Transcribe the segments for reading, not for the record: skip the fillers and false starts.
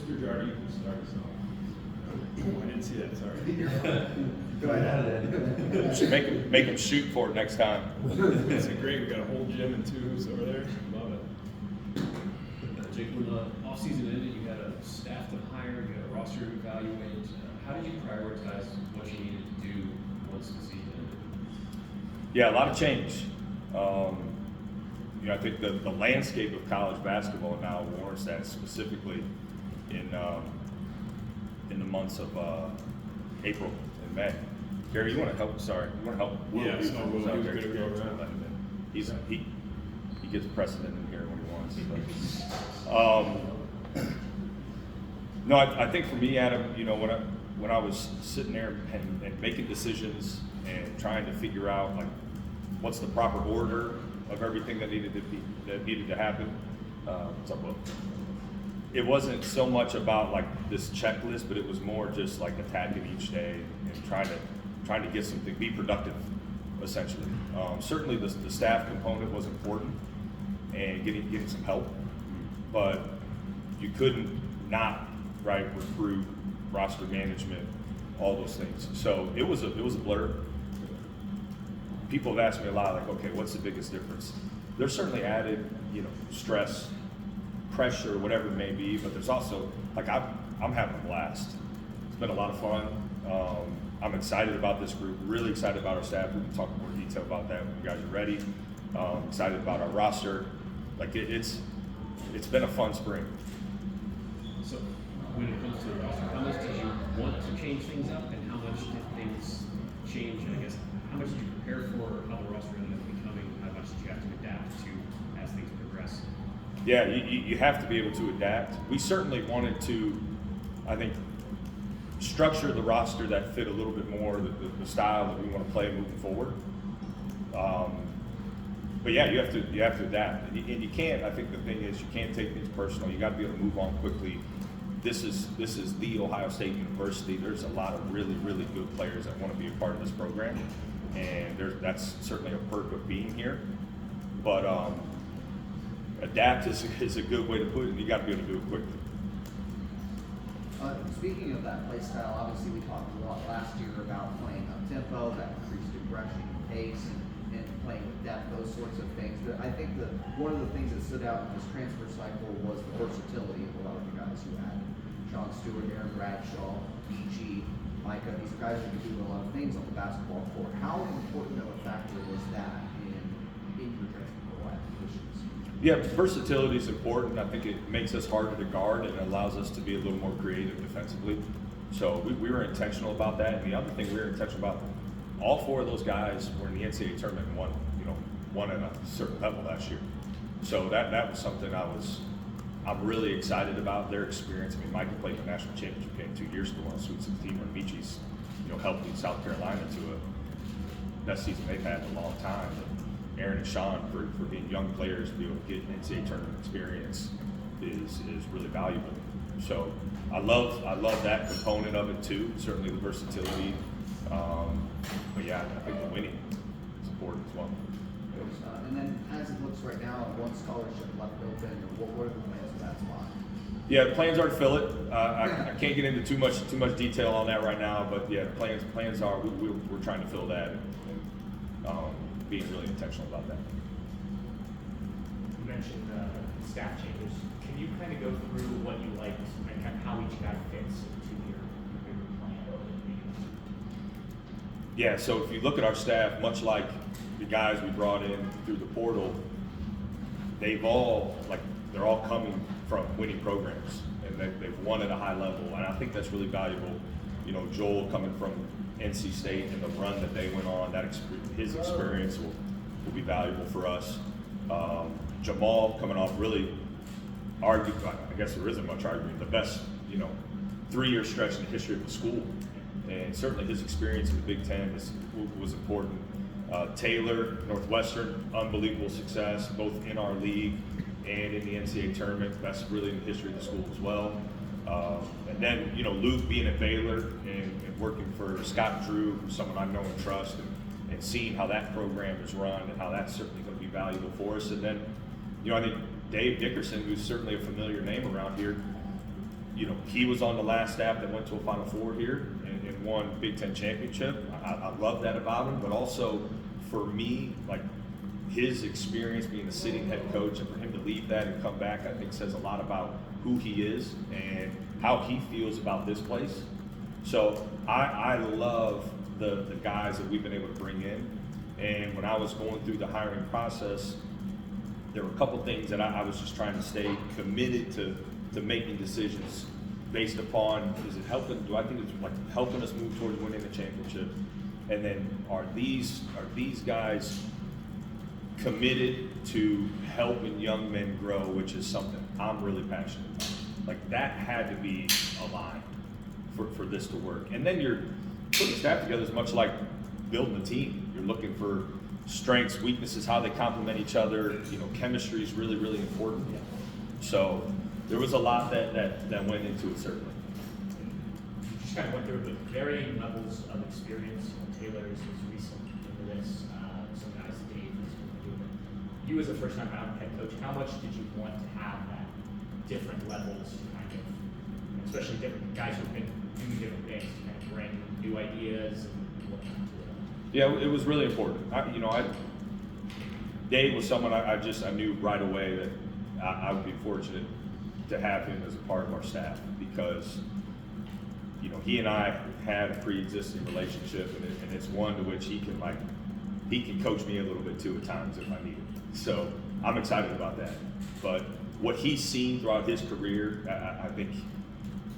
Mr. Jardy, you can start us off. I didn't see that, sorry. Go ahead. Should make him shoot for it next time. It's great, we got a whole gym and tubes over there, love it. Jake, when the offseason ended, you had a staff to hire, you had a roster to evaluate. How did you prioritize what you needed to do once the season ended? Yeah, a lot of change. I think the landscape of college basketball now warrants that, specifically in the months of April and May. Gary, you want to help? Sorry, you want to help? Yeah, so Will's Will, out he was there gonna too. go around. He gets precedent in here when he wants. No, I think for me, Adam, when I was sitting there and making decisions and trying to figure out like what's the proper order of everything that needed to happen. What's up, Will? It wasn't so much about like this checklist, but it was more just like attacking each day and trying to get something, be productive, essentially. Certainly the staff component was important and getting some help, but you couldn't not recruit, roster management, all those things. So it was a blur. People have asked me a lot, like, okay, what's the biggest difference? There's certainly added, stress, pressure, whatever it may be, but there's also, like, I'm having a blast. It's been a lot of fun. I'm excited about this group, really excited about our staff. We can talk in more detail about that when you guys are ready. Excited about our roster. Like, it's been a fun spring. So when it comes to the roster, how much did you want to change things up, and how much did things change? I guess, how much did you prepare for how the roster ended up becoming? How much did you have to adapt to as things progress? Yeah, you have to be able to adapt. We certainly wanted to, I think, structure the roster that fit a little bit more the style that we want to play moving forward. But yeah, you have to adapt, and you can't. I think the thing is, you can't take things personal. You got to be able to move on quickly. This is the Ohio State University. There's a lot of really good players that want to be a part of this program, and that's certainly a perk of being here. But adapt is a good way to put it, and you got to be able to do it quickly. Speaking of that play style, obviously we talked a lot last year about playing up tempo, that increased aggression and pace, and playing with depth, those sorts of things. But I think that one of the things that stood out in this transfer cycle was the versatility of a lot of the guys who had Sean Stewart, Aaron Bradshaw, BG, Micah. These are guys who can do a lot of things on the basketball court. How important of a factor is that in your transfer acquisitions? Yeah, versatility is important. I think it makes us harder to guard and allows us to be a little more creative defensively. So we were intentional about that. And the other thing we were intentional about, all four of those guys were in the NCAA tournament and won at a certain level last year. So that was something I'm really excited about, their experience. I mean, Micah played the national championship game 2 years ago on Sweet 16 when Michi's, helped lead South Carolina to a best season they've had in a long time. And Aaron and Sean, for being young players, to be able to get NCAA tournament experience is really valuable. So I love that component of it too. Certainly the versatility, but yeah, I think the winning is important as well. And then, as it looks right now, one scholarship left open. What are the plans for that spot? Yeah, the plans are to fill it. I can't get into too much detail on that right now, but yeah, plans are we're trying to fill that and being really intentional about that. You mentioned staff changes. Can you kind of go through what you liked and kind of how each guy fits into your plan? Yeah, so if you look at our staff, much like the guys we brought in through the portal, they're all coming from winning programs, and they've won at a high level, and I think that's really valuable. Joel coming from NC State and the run that they went on, his experience will be valuable for us. Jamal coming off really I guess there isn't much arguing, the best 3-year stretch in the history of the school, and certainly his experience in the Big Ten was important. Taylor, Northwestern, unbelievable success, both in our league and in the NCAA tournament. That's really in the history of the school as well. And then, Luke being at Baylor and working for Scott Drew, who's someone I know and trust, and seeing how that program is run and how that's certainly going to be valuable for us. And then, I think Dave Dickerson, who's certainly a familiar name around here, you know, he was on the last staff that went to a Final Four here and won Big Ten championship. I love that about him, but also for me, like his experience being a sitting head coach, and for him to leave that and come back, I think says a lot about who he is and how he feels about this place. So I love the guys that we've been able to bring in. And when I was going through the hiring process, there were a couple things that I was just trying to stay committed to making decisions based upon, is it helping, do I think it's like helping us move towards winning the championship? And then are these guys committed to helping young men grow, which is something I'm really passionate about. Like that had to be aligned for this to work. And then you're putting staff together is much like building a team. You're looking for strengths, weaknesses, how they complement each other. You know, chemistry is really, really important. So there was a lot that went into it, certainly. You just kind of went through the varying levels of experience. Taylor is recent into this. Some guys, Dave, is doing it. You as a first-time head coach, how much did you want to have that different levels to kind of, especially different guys who've been doing different things, to kind of bring new ideas and whatnot to it? Yeah, it was really important. Dave was someone I knew right away that I would be fortunate to have him as a part of our staff, because you know, he and I had a pre-existing relationship, and it's one to which he can coach me a little bit too at times if I need it. So I'm excited about that. But what he's seen throughout his career, I think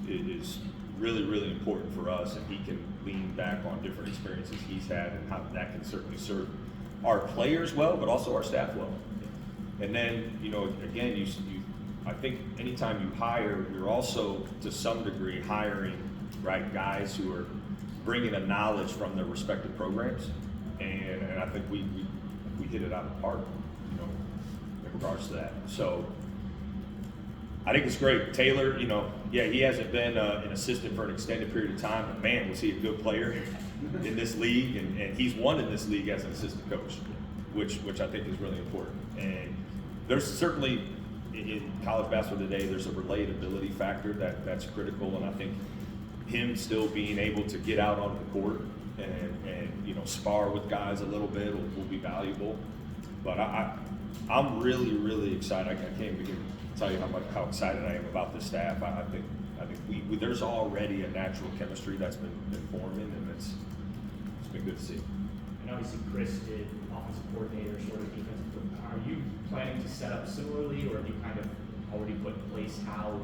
it is really, really important for us, and he can lean back on different experiences he's had and how that can certainly serve our players well, but also our staff well. And then, you know, again, I think anytime you hire, you're also to some degree hiring, right, guys who are bringing a knowledge from their respective programs, and I think we hit it out of the park, you know, in regards to that. So I think it's great. Taylor, you know, yeah, he hasn't been an assistant for an extended period of time, but man, was he a good player in this league, and he's won in this league as an assistant coach, which I think is really important. And there's certainly, in college basketball today, there's a relatability factor that's critical, and I think him still being able to get out onto the court and you know, spar with guys a little bit will be valuable. But I'm really, really excited. I can't begin to tell you how excited I am about this staff. I think we there's already a natural chemistry that's been forming, and it's been good to see. And obviously Chris did offensive coordinator, sort of defensive. Are you planning to set up similarly, or have you kind of already put in place how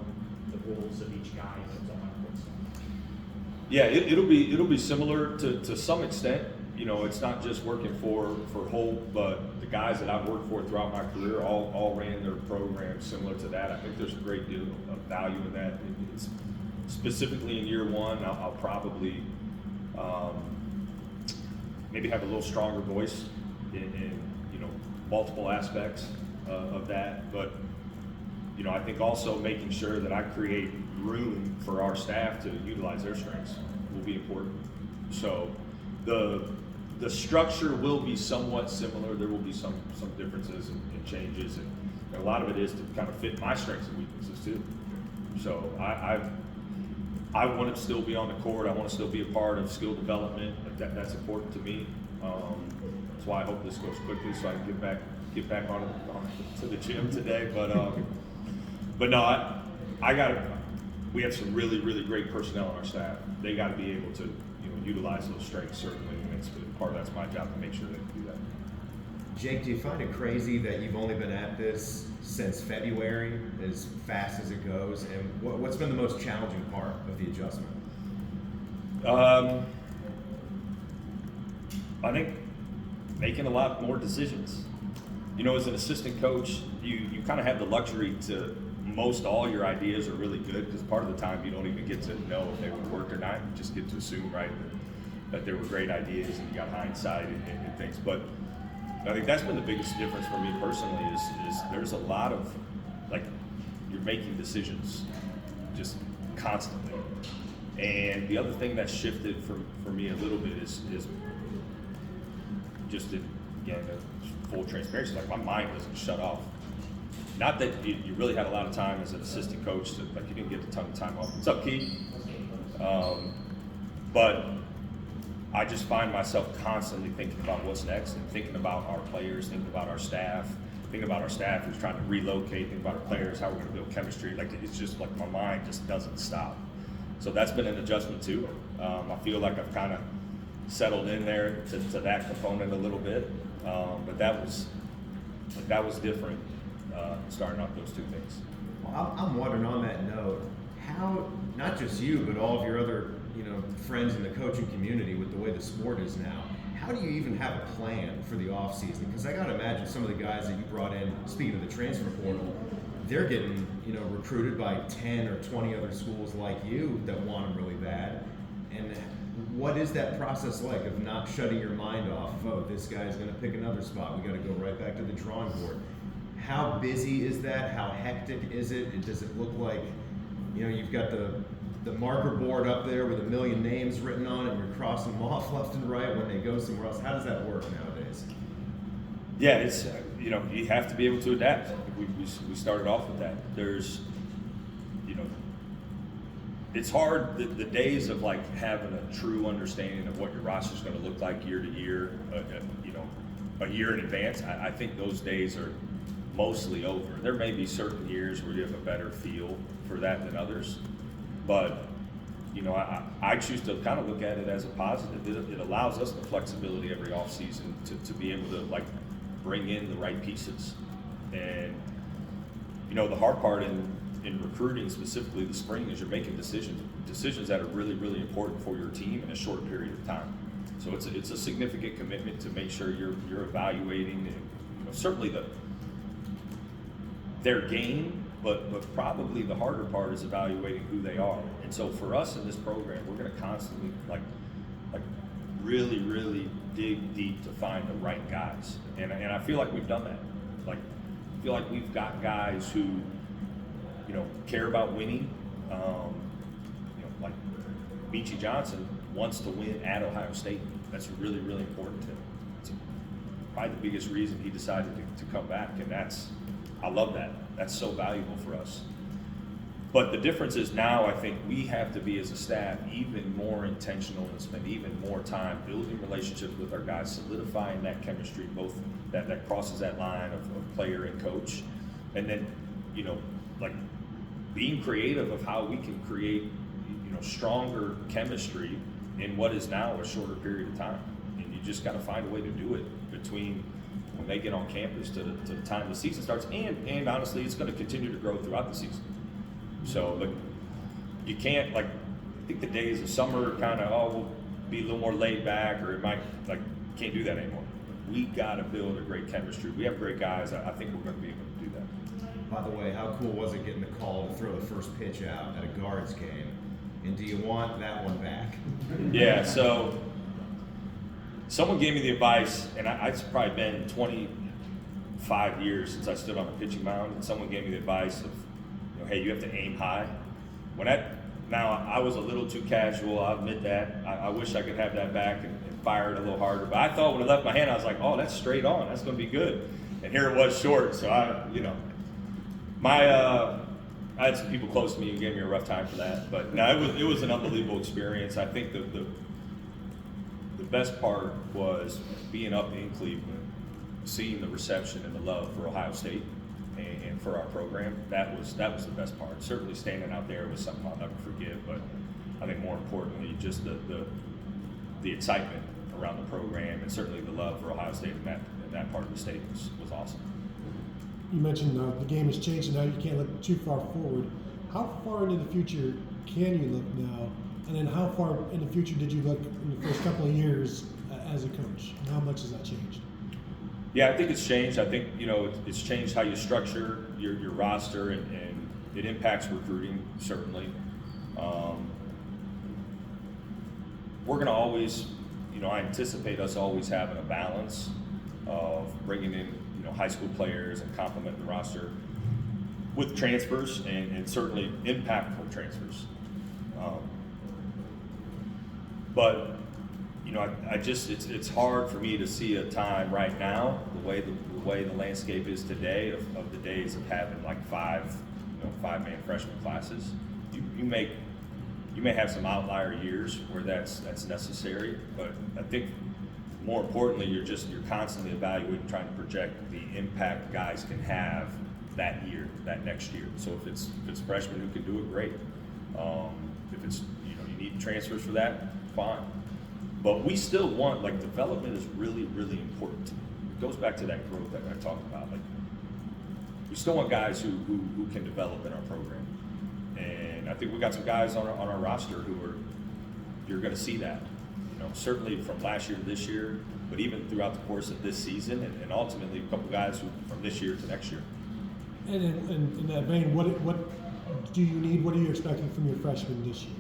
the roles of each guy is on the court side? Yeah, it'll be similar to some extent. You know, it's not just working for Holt, but the guys that I've worked for throughout my career all ran their programs similar to that. I think there's a great deal of value in that. It's specifically in year one, I'll probably maybe have a little stronger voice in you know, multiple aspects of that. But you know, I think also making sure that I create room for our staff to utilize their strengths will be important. So the structure will be somewhat similar. There will be some differences and changes, and a lot of it is to kind of fit my strengths and weaknesses too. So I want to still be on the court. I want to still be a part of skill development. That's important to me. That's why I hope this goes quickly so I can get back on to the gym today. But no, we have some really, really great personnel on our staff. They got to be able to, you know, utilize those strengths certainly, and it's part of that's my job to make sure they can do that. Jake, do you find it crazy that you've only been at this since February, as fast as it goes? And what's been the most challenging part of the adjustment? I think making a lot more decisions. You know, as an assistant coach, you kind of have the luxury to, most all your ideas are really good, because part of the time you don't even get to know if they would work or not. You just get to assume, right, that they were great ideas and you got hindsight and things. But I think that's been the biggest difference for me personally is there's a lot of, like, you're making decisions just constantly. And the other thing that's shifted for me a little bit is just, again, full transparency, like my mind doesn't shut off not that you really had a lot of time as an assistant coach, like you didn't get a ton of time off. What's up, Keith? But I just find myself constantly thinking about what's next and thinking about our players, thinking about our staff, thinking about our staff who's trying to relocate, thinking about our players, how we're going to build chemistry. Like it's just like my mind just doesn't stop. So that's been an adjustment too. I feel like I've kind of settled in there to that component a little bit, but that was different. Starting off those two things. Well, I'm wondering on that note, how, not just you, but all of your other, friends in the coaching community with the way the sport is now, how do you even have a plan for the off season? Because I gotta imagine some of the guys that you brought in, speaking of the transfer portal, they're getting, recruited by 10 or 20 other schools like you that want them really bad. And what is that process like of not shutting your mind off? Oh, this guy's gonna pick another spot. We gotta go right back to the drawing board. How busy is that? How hectic is it? Does it look like, you've got the marker board up there with 1 million names written on it and you're crossing them off left and right when they go somewhere else? How does that work nowadays? Yeah, it's, you have to be able to adapt. We started off with that. There's, it's hard, the days of like having a true understanding of what your roster is going to look like year to year, a year in advance. I think those days are mostly over. There may be certain years where you have a better feel for that than others, but I choose to kind of look at it as a positive. It allows us the flexibility every off season to be able to like bring in the right pieces. And the hard part in recruiting, specifically the spring, is you're making decisions that are really, really important for your team in a short period of time. So it's a significant commitment to make sure you're evaluating and certainly their game, but probably the harder part is evaluating who they are. And so for us in this program, we're going to constantly like really, really dig deep to find the right guys. And I feel like we've done that. Like, I feel like we've got guys who, care about winning. Like Michi Johnson wants to win at Ohio State. That's really, really important to him. It's probably the biggest reason he decided to come back, and I love that. That's so valuable for us. But the difference is now I think we have to be, as a staff, even more intentional and spend even more time building relationships with our guys, solidifying that chemistry, both that crosses that line of player and coach. And then, like being creative of how we can create, stronger chemistry in what is now a shorter period of time. And you just got to find a way to do it between when they get on campus to the time the season starts. And honestly, it's going to continue to grow throughout the season. So you can't, I think the days of summer kind of, we'll be a little more laid back, or it might, can't do that anymore. We got to build a great chemistry. We have great guys. I think we're going to be able to do that. By the way, how cool was it getting the call to throw the first pitch out at a Guards game? And do you want that one back? Yeah, so someone gave me the advice, and it's probably been 25 years since I stood on a pitching mound, and someone gave me the advice of, hey, you have to aim high. Now I was a little too casual, I'll admit that. I wish I could have that back and fire it a little harder, but I thought when it left my hand, I was like, oh, that's straight on, that's gonna be good. And here it was short, so I had some people close to me who gave me a rough time for that, but no, it was an unbelievable experience. I think the best part was being up in Cleveland, seeing the reception and the love for Ohio State and for our program. That was the best part. Certainly standing out there was something I'll never forget, but I think more importantly, just the excitement around the program and certainly the love for Ohio State in that part of the state was awesome. You mentioned the game has changed and now you can't look too far forward. How far into the future can you look now? And then how far in the future did you look in the first couple of years as a coach? And how much has that changed? Yeah, I think it's changed. I think, it's changed how you structure your roster and it impacts recruiting, certainly. We're going to always, I anticipate us always having a balance of bringing in, high school players and complementing the roster with transfers and certainly impactful transfers. But it's hard for me to see a time right now, the way way the landscape is today of the days of having like five-man freshman classes. You may have some outlier years where that's necessary, but I think more importantly, you're constantly evaluating, trying to project the impact guys can have that year, that next year. So if it's freshmen who can do it, great. If it's you need transfers for that, fine. But we still want, like, development is really, really important. It goes back to that growth that I talked about. Like, we still want guys who can develop in our program. And I think we got some guys on our roster you're going to see that. Certainly from last year to this year, but even throughout the course of this season, and ultimately a couple guys from this year to next year. And in that vein, what do you need? What are you expecting from your freshmen this year?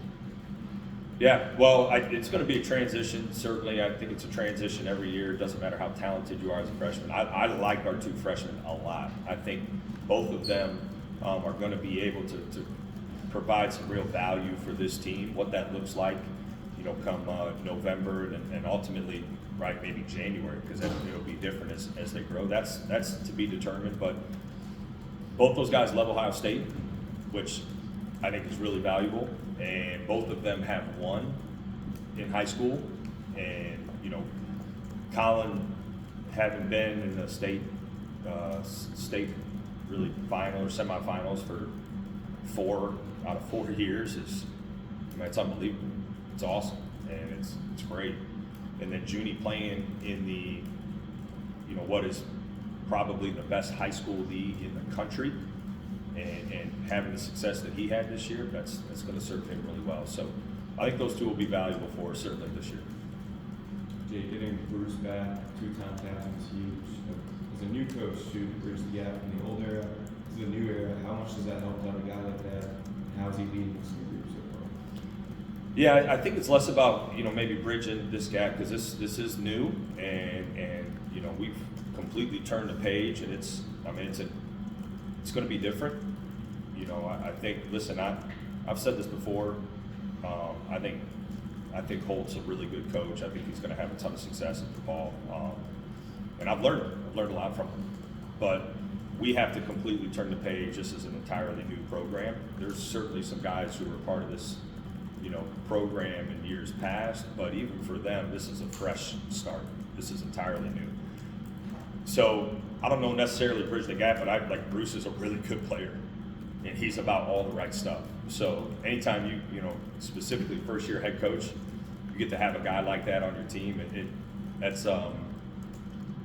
Yeah, well, it's going to be a transition. Certainly, I think it's a transition every year. It doesn't matter how talented you are as a freshman. I like our two freshmen a lot. I think both of them are going to be able to provide some real value for this team. What that looks like, come November and ultimately, right, maybe January, because it'll be different as they grow. That's to be determined. But both those guys love Ohio State, which I think is really valuable. And both of them have won in high school. And, Colin, having been in the state really final or semifinals for 4 out of 4 years it's unbelievable. It's awesome, and it's great. And then Junie playing in the, what is probably the best high school league in the country, and having the success that he had this year, that's going to serve him really well. So I think those two will be valuable for us certainly this year. Jake, getting Bruce back, 2-time captain, is huge. As a new coach, to bridge the gap from the old era to the new era, how much does that help out a guy like that? How is he leading this new group so far? Yeah, I think it's less about maybe bridging this gap, because this is new, and we've completely turned the page, and it's going to be different. I think, listen, I've said this before. I think Holt's a really good coach. I think he's going to have a ton of success at the ball, and I've learned a lot from him. But we have to completely turn the page. This is an entirely new program. There's certainly some guys who were part of this program in years past, but even for them, this is a fresh start. This is entirely new. So I don't know necessarily bridge the gap, but Bruce is a really good player, and he's about all the right stuff. So anytime you specifically first year head coach, you get to have a guy like that on your team, that's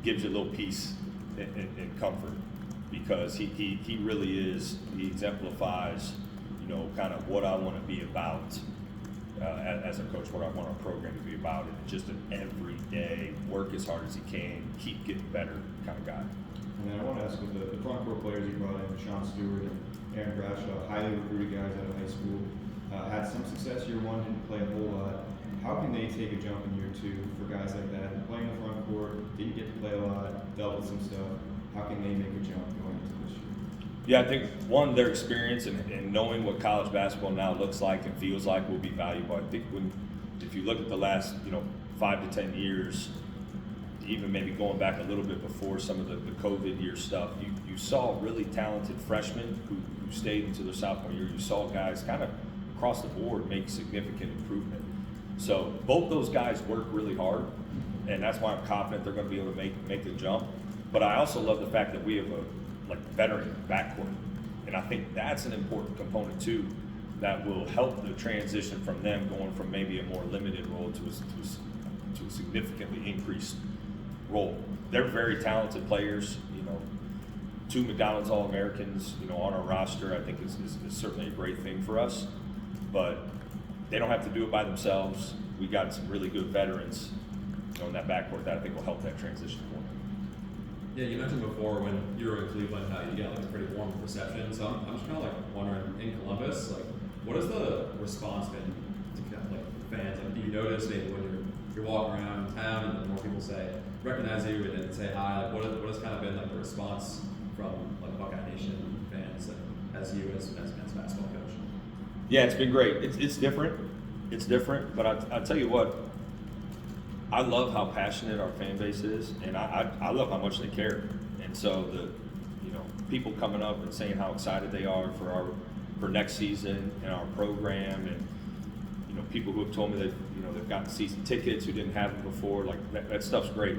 gives you a little peace and comfort, because he really is, he exemplifies kind of what I want to be about. As a coach, what I want our program to be about, and just an everyday work as hard as he can, keep getting better kind of guy. And then I want to ask, with the front court players you brought in, Sean Stewart and Aaron Bradshaw, highly recruited guys out of high school, had some success year one, didn't play a whole lot. How can they take a jump in year two for guys like that? Playing the front court, didn't get to play a lot, dealt with some stuff. How can they make a jump going into this year? Yeah, I think one, their experience and knowing what college basketball now looks like and feels like will be valuable. I think if you look at the last 5 to 10 years, even maybe going back a little bit before some of the COVID year stuff, you saw really talented freshmen who stayed into their sophomore year. You saw guys kind of across the board make significant improvement. So both those guys work really hard, and that's why I'm confident they're going to be able to make the jump. But I also love the fact that we have a veteran backcourt, and I think that's an important component too, that will help the transition from them going from maybe a more limited role to a significantly increased role. They're very talented players. 2 McDonald's All-Americans, on our roster, I think is certainly a great thing for us. But they don't have to do it by themselves. We got some really good veterans, in that backcourt that I think will help that transition point. Yeah, you mentioned before when you were in Cleveland how you get a pretty warm reception. So I'm just kind of wondering, in Columbus, what has the response been to fans? Do you notice maybe when you're walking around town and more people recognize you and say hi? What has kind of been the response from Buckeye Nation fans as you as men's basketball coach? Yeah, it's been great. It's different. It's different, but I'll tell you what. I love how passionate our fan base is, and I love how much they care. And so people coming up and saying how excited they are for next season and our program, and people who have told me that they've gotten season tickets who didn't have them before, like that stuff's great.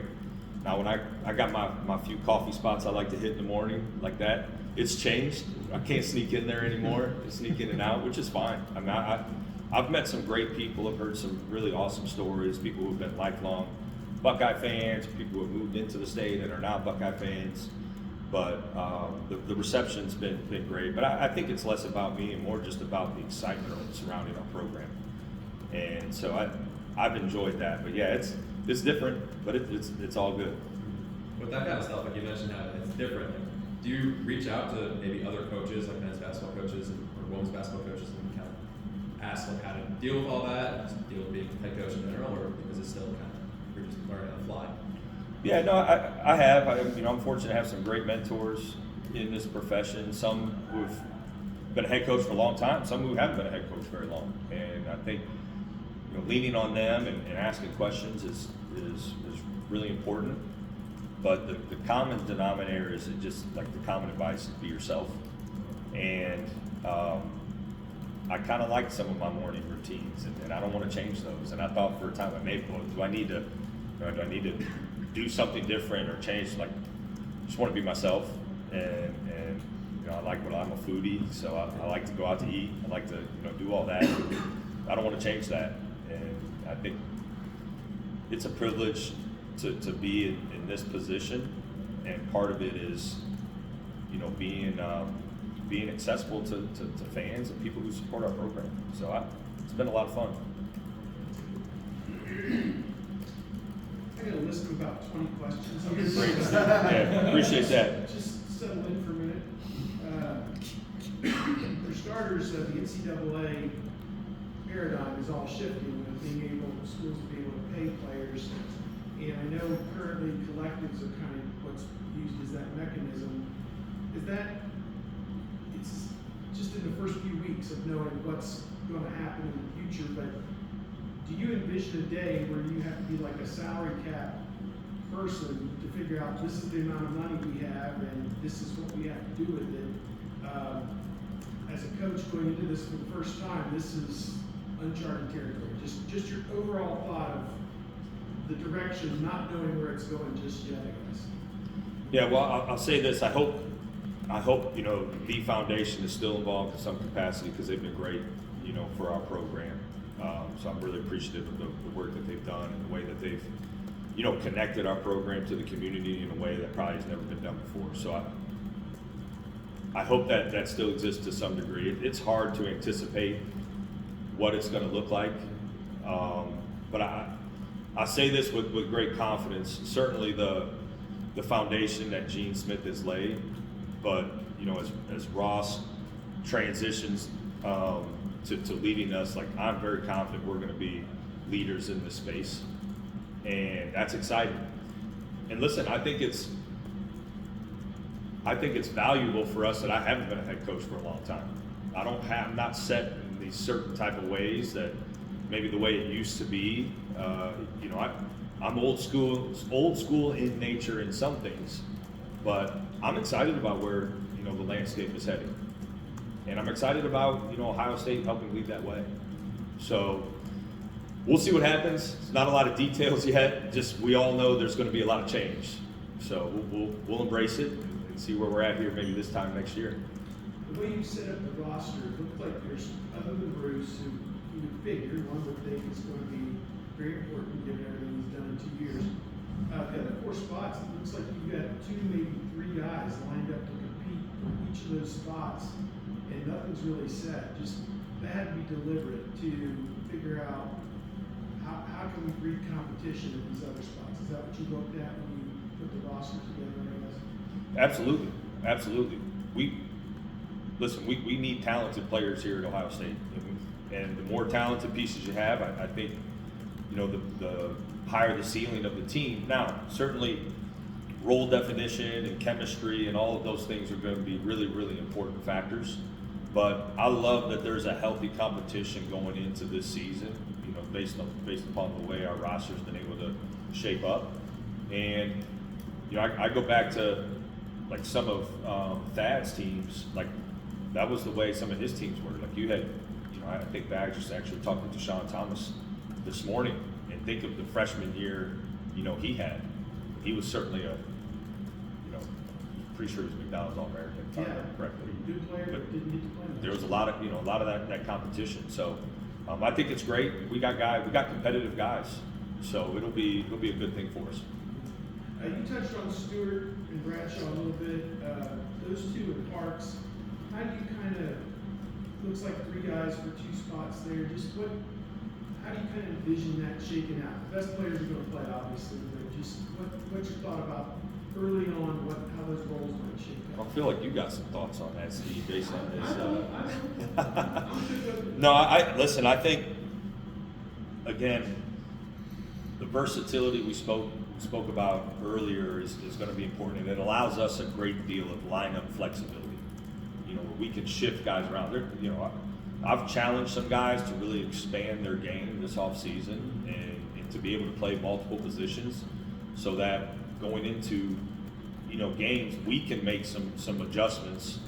Now when I got my few coffee spots I like to hit in the morning like that, it's changed. I can't sneak in there anymore, sneak in and out, which is fine. I mean, I've met some great people. I've heard some really awesome stories. People who've been lifelong Buckeye fans, people who have moved into the state and are now Buckeye fans. But the reception's been great. But I think it's less about me and more just about the excitement surrounding our program. And so I've enjoyed that. But yeah, it's different, but it's all good. With that kind of stuff, like you mentioned how it's different, like, do you reach out to maybe other coaches, like men's basketball coaches or women's basketball coaches, and kind of ask like how to deal with all that, just deal with being a head coach in general, or because it's still kind of, you're just learning on the fly? Yeah, no, I have. I'm fortunate to have some great mentors in this profession. Some who've been a head coach for a long time, some who haven't been a head coach very long. And I think leaning on them and asking questions is really important. But the common denominator is just like the common advice is be yourself. And I kind of like some of my morning routines, and I don't want to change those. And I thought for a time, do I need to do something different or change? Like, just want to be myself. And I like I'm a foodie, so I like to go out to eat. I like to do all that. I don't want to change that. And I think it's a privilege to be in this position, and part of it is being accessible to fans and people who support our program. So it's been a lot of fun. I got a list of about 20 questions. Great. Yeah, appreciate that. Just settle in for a minute. For starters, the NCAA paradigm is all shifting with being able, schools to be able to pay players. And I know currently collectives are kind of what's used as that mechanism. Is that, it's just in the first few weeks of knowing what's going to happen in the future, but do you envision a day where you have to be like a salary cap person to figure out this is the amount of money we have and this is what we have to do with it? As a coach going into this for the first time, this is uncharted territory. Just your overall thought of the direction, not knowing where it's going just yet, I guess. Yeah, well, I'll say this. I hope the foundation is still involved in some capacity because they've been great, for our program. So I'm really appreciative of the work that they've done and the way that they've, connected our program to the community in a way that probably has never been done before. So I hope that still exists to some degree. It's hard to anticipate what it's going to look like, but I say this with great confidence. Certainly the foundation that Gene Smith has laid, but as Ross transitions to leading us, like I'm very confident we're going to be leaders in this space, and that's exciting. And listen, I think it's valuable for us that I haven't been a head coach for a long time. I'm not set in these certain type of ways that maybe the way it used to be. I'm old school in nature in some things, but I'm excited about where the landscape is heading, and I'm excited about Ohio State helping lead that way. So we'll see what happens. It's not a lot of details yet. Just we all know there's going to be a lot of change. So we'll embrace it and see where we're at here maybe this time next year. The way you set up the roster, it looks like there's, other than Bruce, who you would figure one would think is going to be very important given everything he's done in 2 years. The other 4 spots, it looks like you've got 2, maybe 3 guys lined up to compete for each of those spots, and nothing's really set. Just that had to be deliberate to figure out how can we breed competition in these other spots. Is that what you looked at when you put the roster together, I guess? Absolutely. We need talented players here at Ohio State, and the more talented pieces you have, I think, the higher the ceiling of the team. Now, certainly, role definition and chemistry and all of those things are going to be really, really important factors. But I love that there's a healthy competition going into this season, based upon the way our roster's been able to shape up. And I go back to like some of Thad's teams, like that was the way some of his teams were. Like you had, you know, I think Bag just actually talked to Deshaun Thomas this morning, and think of the freshman year, you know, he had. He was certainly a, you know, pretty sure he was McDonald's All-American, if I remember correctly. Good player, but didn't get to play much. There was a lot of, you know, a lot of that competition. So I think it's great. We got competitive guys. So it'll be a good thing for us. You touched on Stewart and Bradshaw a little bit. Those two in Parks. How do you kind of, looks like 3 guys for 2 spots there. Just how do you kind of envision that shaking out? The best players are going to play, obviously, but just what's your thought about early on how those roles might shake out? I feel like you got some thoughts on that, Steve, based on this. I don't. No, listen. I think again, the versatility we spoke about earlier is going to be important, and it allows us a great deal of lineup flexibility. You know, where we can shift guys around. You know, I've challenged some guys to really expand their game this offseason and to be able to play multiple positions, so that going into, you know, games we can make some adjustments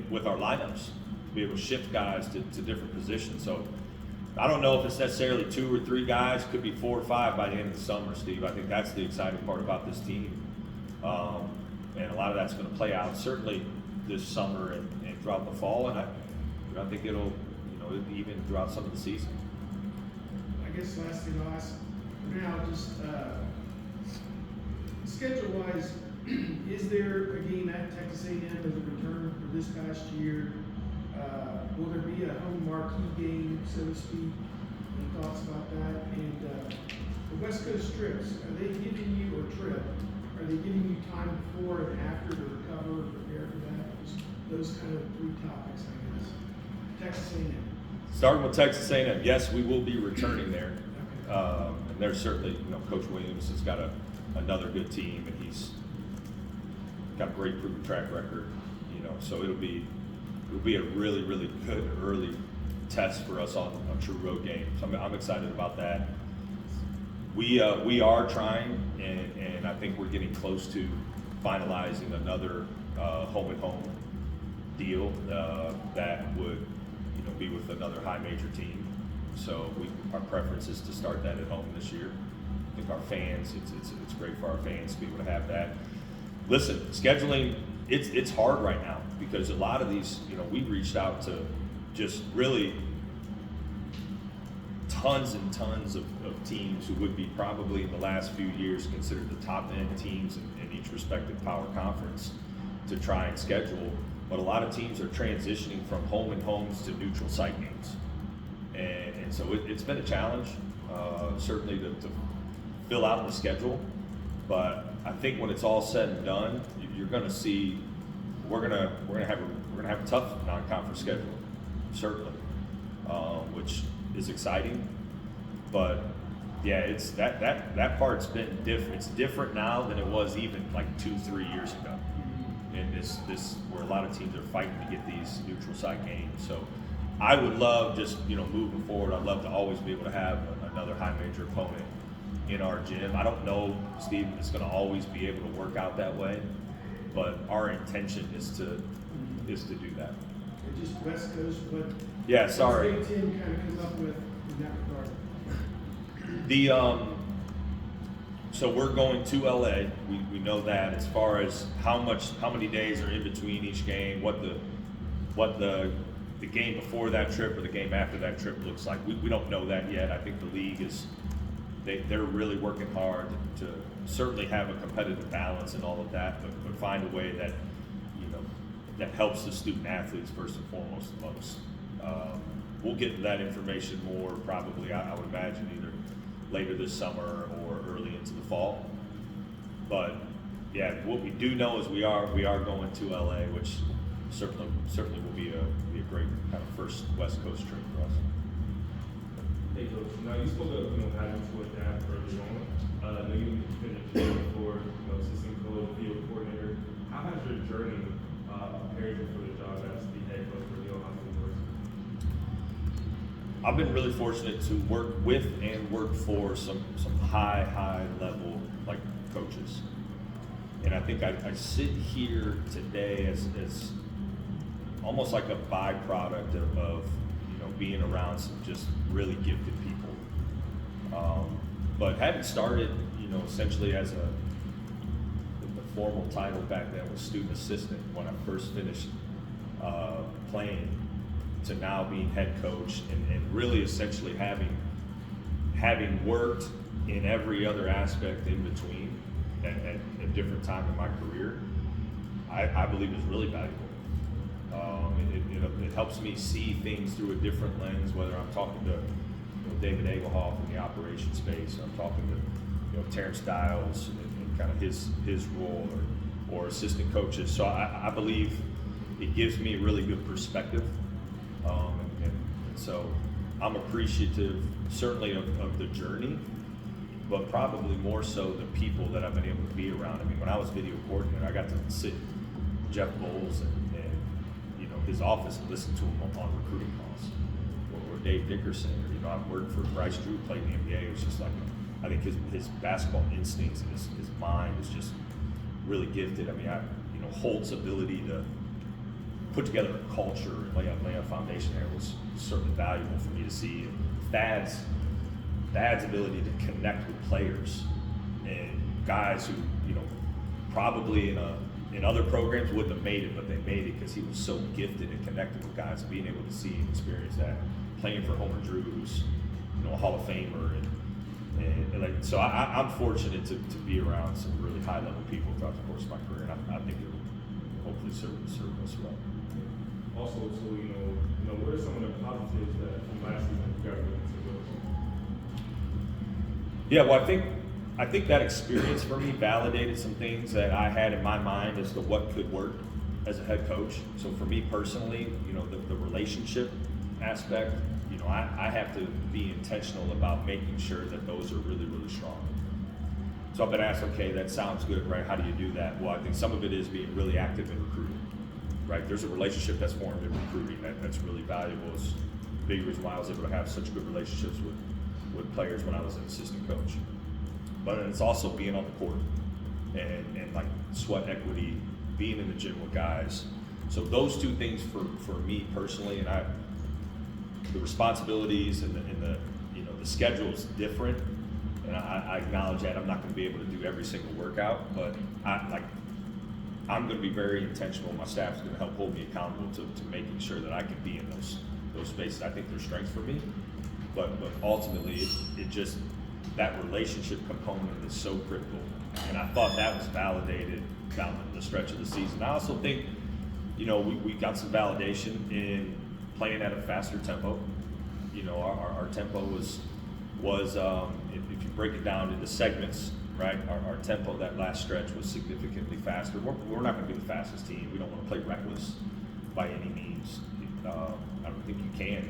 with our lineups, to be able to shift guys to different positions. So I don't know if it's necessarily 2 or 3 guys, could be 4 or 5 by the end of the summer, Steve. I think that's the exciting part about this team. And a lot of that's going to play out certainly this summer and throughout the fall. And I think it'll, you know, even throughout some of the season. I guess last thing I'll ask for now, just schedule-wise, is there a game at Texas A&M as a return for this past year? Will there be a home marquee game, so to speak? Any thoughts about that? And the West Coast trips, are they giving you, or trip, are they giving you time before and after to recover or prepare for that? Just those kind of 3 topics, I guess. Texas A&M. Starting with Texas A&M, yes, we will be returning there. And there's certainly, you know, Coach Williams has got another good team, and he's got a great proven track record. You know, so it'll be a really, really good early test for us on true road games. I'm excited about that. We are trying, and I think we're getting close to finalizing another home and home deal that would, you know, be with another high major team. So our preference is to start that at home this year. I think our fans, it's great for our fans to be able to have that. Listen, scheduling, it's hard right now because a lot of these, you know, we reached out to just really tons and tons of teams who would be probably in the last few years considered the top end teams in each respective power conference to try and schedule. But a lot of teams are transitioning from home and homes to neutral site games. And so it's been a challenge, certainly to fill out the schedule. But I think when it's all said and done, you're going to see we're gonna have a tough non-conference schedule, certainly, which is exciting. But yeah, it's that part's been different. It's different now than it was even like 2-3 years ago. And this where a lot of teams are fighting to get these neutral site games. So I would love, just, you know, moving forward, I'd love to always be able to have another high major opponent in our gym. I don't know, Steve, it's going to always be able to work out that way, but our intention is to do that. Or just West Coast, but Yeah, sorry. Big Ten kind of come up with in that regard. So we're going to LA. We know that. As far as how many days are in between each game, what the game before that trip or the game after that trip looks like, we don't know that yet. I think the league they're really working hard to certainly have a competitive balance and all of that, but find a way that, you know, that helps the student athletes first and foremost the most. We'll get to that information more probably, I would imagine, either later this summer or early into the fall. But yeah, what we do know is we are going to LA, which certainly will be a great kind of first West Coast trip for us. Hey Coach, now you spoke of, you know, having to adapt early on. I know you finished for, you know, assistant coach, field coordinator. How has your journey prepared you for the job as the head coach for the Ohio State University? I've been really fortunate to work with and work for some high level like coaches. And I think I sit here today as almost like a byproduct of you know, being around some just really gifted people. But having started, you know, essentially as the formal title back then was student assistant when I first finished playing, to now being head coach, and really essentially having worked in every other aspect in between at a different time in my career, I believe is really valuable. It helps me see things through a different lens, whether I'm talking to, you know, David Egelhoff in the operations space, or I'm talking to, you know, Terrence Stiles and kind of his role, or assistant coaches. So I believe it gives me a really good perspective. And so I'm appreciative certainly of the journey, but probably more so the people that I've been able to be around. I mean, when I was video coordinator, I got to sit with Jeff Bowles and you know, his office and listen to him on recruiting calls, or Dave Dickerson, or, you know, I've worked for Bryce Drew, played in the NBA. It was just like, I think his basketball instincts and his mind is just really gifted. I mean, you know, Holt's ability to put together a culture and lay a foundation there was certainly valuable for me to see. And Thad's ability to connect with players and guys who, you know, probably in other programs wouldn't have made it, but they made it because he was so gifted at connecting with guys, and being able to see and experience that, playing for Homer Drew, who's, you know, a Hall of Famer, and like, so I'm fortunate to be around some really high level people throughout the course of my career, and I think it will hopefully serve us well. Also, so you know, what are some of the positives that from last season you got really to go? Yeah, well, I think that experience for me validated some things that I had in my mind as to what could work as a head coach. So for me personally, you know, the relationship aspect, you know, I have to be intentional about making sure that those are really, really strong. So I've been asked, okay, that sounds good, right? How do you do that? Well, I think some of it is being really active in recruiting, right? There's a relationship that's formed in recruiting that's really valuable. It's a big reason why I was able to have such good relationships with players when I was an assistant coach. But it's also being on the court and like sweat equity, being in the gym with guys. So those two things for me personally, and the responsibilities and the you know, the schedule's different, and I acknowledge that I'm not going to be able to do every single workout, but I'm going to be very intentional. My staff's going to help hold me accountable to making sure that I can be in those spaces. I think they're strengths for me, but ultimately it just, that relationship component is so critical, and I thought that was validated down the stretch of the season. I also think, you know, we got some validation in playing at a faster tempo. You know, our tempo was if you break it down into segments, right? Our tempo that last stretch was significantly faster. We're not going to be the fastest team. We don't want to play reckless by any means. I don't think you can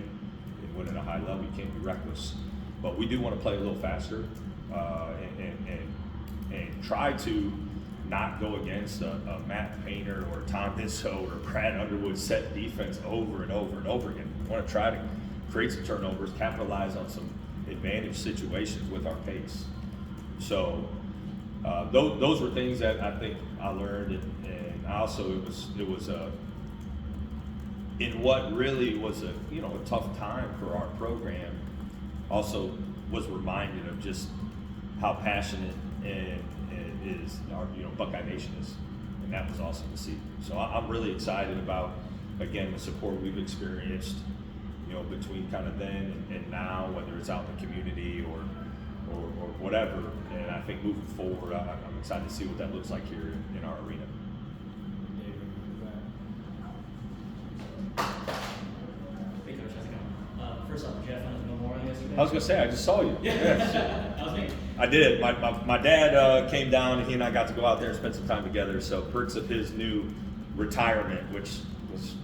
in winning a high level. You can't be reckless, but we do want to play a little faster and try to not go against a Matt Painter or Tom Izzo or Brad Underwood set defense over and over and over again. We want to try to create some turnovers, capitalize on some advantage situations with our pace. So those were things that I think I learned, and also it was in what really was a tough time for our program. Also was reminded of just how passionate and is our Buckeye Nation is, and that was awesome to see. So I'm really excited about, again, the support we've experienced, between kind of then and now, whether it's out in the community or whatever. And I think moving forward, I'm excited to see what that looks like here in our arena. Hey, Coach, how's it going? First off, Jeff, on the memorial yesterday. I was gonna say, I just saw you. Yeah, that was me. I did. My dad came down, and he and I got to go out there and spend some time together. So perks of his new retirement, which was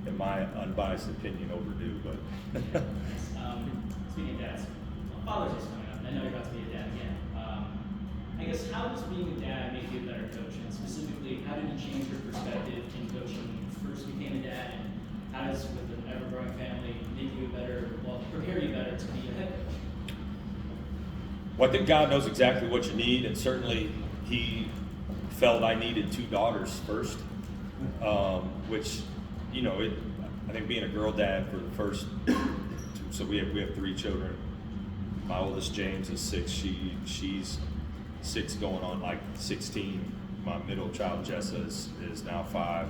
in my unbiased opinion, overdue. But Speaking of dads, Father's Day's coming up, and I know you're about to be a dad again. I guess, how does being a dad make you a better coach? And specifically, how did you change your perspective in coaching when you first became a dad? And how does, with an ever-growing family, prepare you better to be a head coach? Well, I think God knows exactly what you need, and certainly he felt I needed 2 daughters first, which, you know, I think being a girl dad for the first, so we have 3 children. My oldest, James, is 6. She's 6 going on like 16. My middle child, Jessa, is now 5.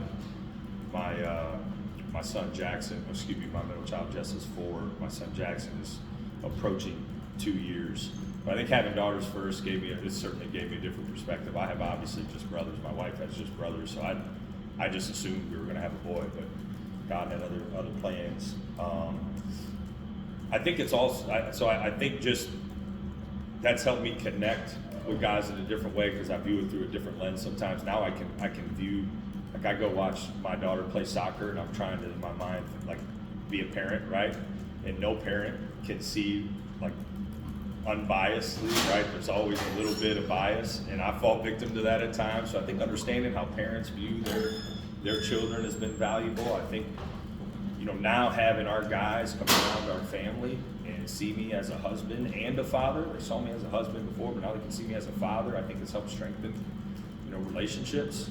My son Jackson, my middle child Jessa's 4. My son Jackson is approaching 2 years. But I think having daughters first certainly gave me a different perspective. I have obviously just brothers. My wife has just brothers, so I just assumed we were going to have a boy, but God had other plans. I think it's also I think just that's helped me connect with guys in a different way because I view it through a different lens. Sometimes now I can view, like I go watch my daughter play soccer and I'm trying to in my mind like be a parent, right? And no parent can see like unbiasedly, right? There's always a little bit of bias, and I fall victim to that at times. So I think understanding how parents view their children has been valuable. I think, you know, now having our guys come around our family and see me as a husband and a father. They saw me as a husband before, but now they can see me as a father. I think it's helped strengthen, you know, relationships.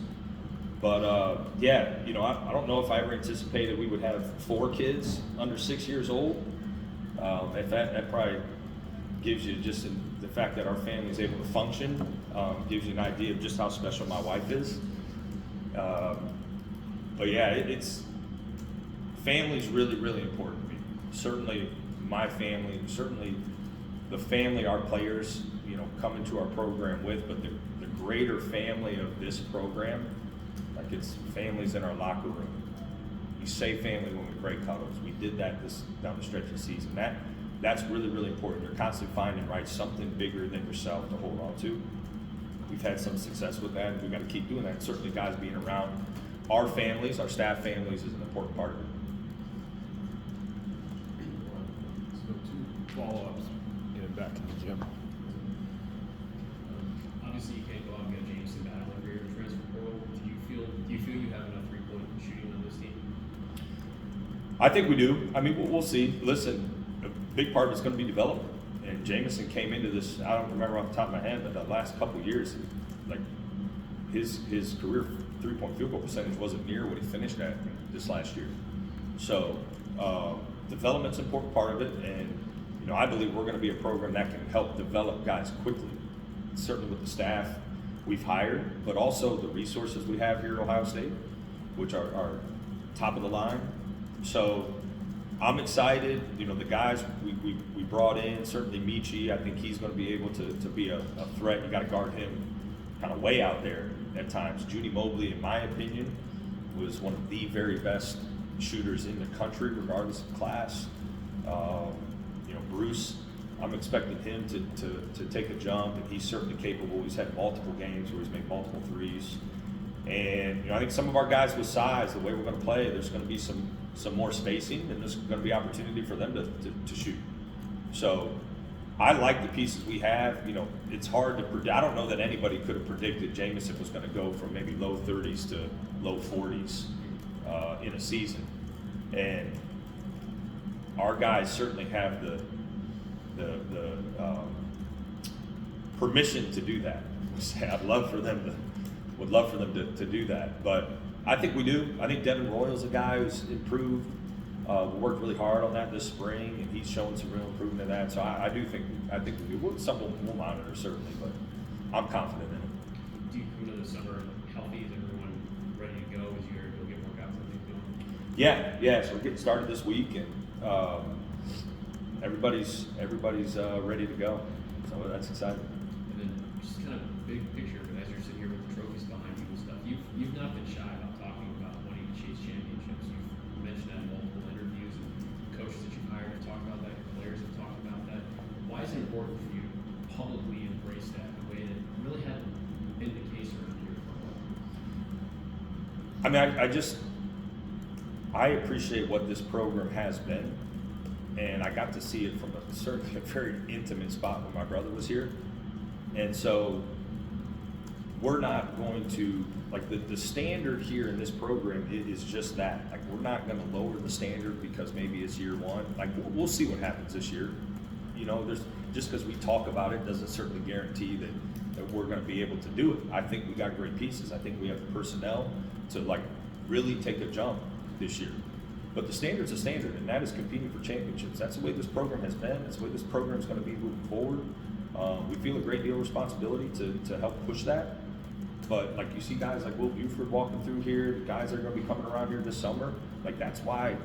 But yeah, you know, I don't know if I ever anticipated we would have 4 kids under 6 years old. If that probably gives you just the fact that our family is able to function, gives you an idea of just how special my wife is. But yeah, family's really, really important to me. Certainly my family, certainly the family our players, you know, come into our program with, but the greater family of this program, like it's families in our locker room. We say family when we break huddles. We did that down the stretch of the season. That's really, really important. You're constantly finding, right, something bigger than yourself to hold on to. We've had some success with that, and we've got to keep doing that. And certainly guys being around our families, our staff families, is an important part of it. So 2 follow-ups. Get back in the gym. Obviously, you can't go out and get Jameson Battle every year in transfer portal. Do you feel you have enough 3-point shooting on this team? I think we do. I mean, we'll see. Listen, a big part of it's going to be development. And Jameson came into this, I don't remember off the top of my head, but the last couple of years, like his career 3-point field goal percentage wasn't near what he finished at this last year. So development's an important part of it, and you know, I believe we're going to be a program that can help develop guys quickly. Certainly with the staff we've hired, but also the resources we have here at Ohio State, which are top of the line. So I'm excited. You know, the guys we brought in, certainly Michi, I think he's going to be able to be a threat. You got to guard him kind of way out there at times. Judy Mobley, in my opinion, was one of the very best shooters in the country, regardless of class. You know, Bruce, I'm expecting him to take a jump, and he's certainly capable. He's had multiple games where he's made multiple threes. And you know, I think some of our guys with size, the way we're going to play, there's going to be some more spacing, and there's going to be opportunity for them to shoot. So I like the pieces we have. You know, it's hard to predict. I don't know that anybody could have predicted Jameson was going to go from maybe low 30s to low 40s in a season. And our guys certainly have the permission to do that. I'd love for them to do that, but I think we do. I think Devin Royal's a guy who's improved. We worked really hard on that this spring, and he's shown some real improvement in that. So I think we do. Something we'll monitor certainly, but I'm confident in it. Do you come into the summer healthy? Is everyone ready to go? Is you go get workouts and things going? Yeah. So we're getting started this week, and everybody's ready to go. So that's exciting. And then just kind of big picture, as you're sitting here with the trophies behind you and stuff, you've not been shy about talking about wanting to chase championships. You've mentioned that in multiple interviews, and coaches that you've hired have talked about that, your players have talked about that. Why is it important for you to publicly embrace that in a way that really hadn't been the case around here for a while? I mean, I appreciate what this program has been, and I got to see it from certainly a very intimate spot when my brother was here. And so we're not going to, like the standard here in this program is just that. Like, we're not going to lower the standard because maybe it's year one. Like, we'll see what happens this year. You know, just because we talk about it doesn't certainly guarantee that that we're going to be able to do it. I think we got great pieces. I think we have the personnel to like really take a jump this year. But the standard's a standard, and that is competing for championships. That's the way this program has been. That's the way this program is going to be moving forward. We feel a great deal of responsibility to help push that. But like you see guys like Will Buford walking through here, the guys that are going to be coming around here this summer. Like that's why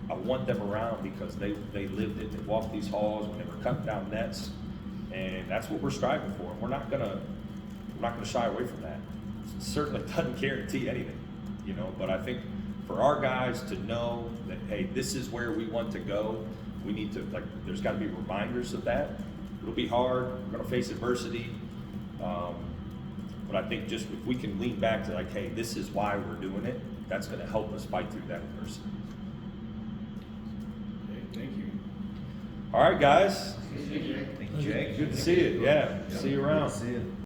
I want them around, because they lived it. They walked these halls when they were cutting down nets, and that's what we're striving for. And we're not gonna shy away from that. It certainly doesn't guarantee anything, you know. But I think for our guys to know that, hey, this is where we want to go, we need to, like, there's got to be reminders of that. It'll be hard. We're gonna face adversity. But I think just if we can lean back to like, hey, this is why we're doing it, that's going to help us fight through that adversity. Okay, thank you. All right, guys. Thank you, Jake. Good to see you. Yeah, see you around. Good to see you.